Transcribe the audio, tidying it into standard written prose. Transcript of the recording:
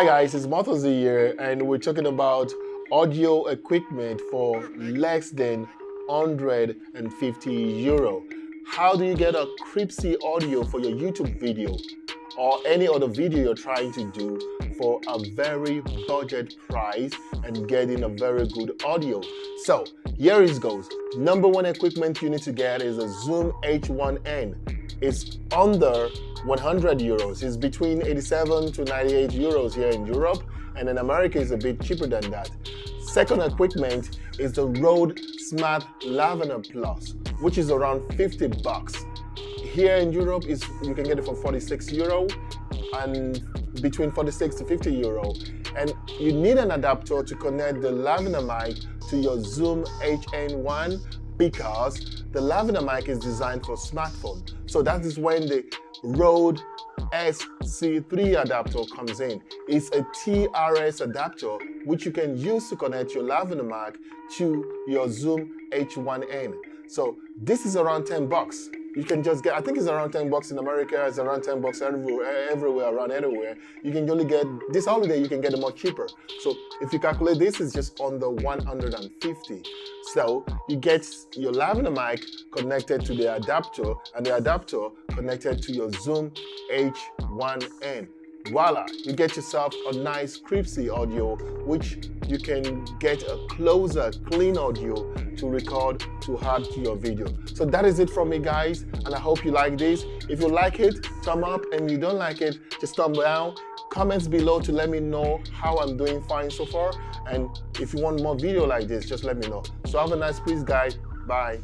Hi guys, it's Motazee here, and we're talking about audio equipment for less than €150. How do you get a Cxdy audio for your YouTube video or any other video you're trying to do for a very budget price and getting a very good audio? So here it goes. Number one equipment you need to get is a Zoom H1N. It's under €100. It's between 87 to 98 euros here in Europe, and in America it's a bit cheaper than that. Second equipment is the Rode Smart Lavender Plus, which is around 50 bucks. Here in Europe, you can get it for €46 and between 46 to 50 euro. And you need an adapter to connect the Lavender mic to your Zoom HN1 because the Lavender mic is designed for smartphone. So that is when the Rode SC3 adapter comes in. It's a TRS adapter which you can use to connect your Lavender mic to your Zoom H1N. So this is around 10 bucks. You can just get, I think it's around 10 bucks in America, it's around 10 bucks everywhere, around anywhere. You can only get, this holiday you can get it much cheaper. So if you calculate this, it's just under 150. So you get your Lavender mic connected to the adapter and the adapter connected to your Zoom H1N. Voila, you get yourself a nice Cxdy audio which you can get a closer, clean audio to record to add to your video. So that is it from me guys, and I hope you like this. If you like it, thumb up, and you don't like it, just thumb down. Comments below to let me know how I'm doing fine so far, and if you want more video like this, just let me know. So have a nice peace guys, bye.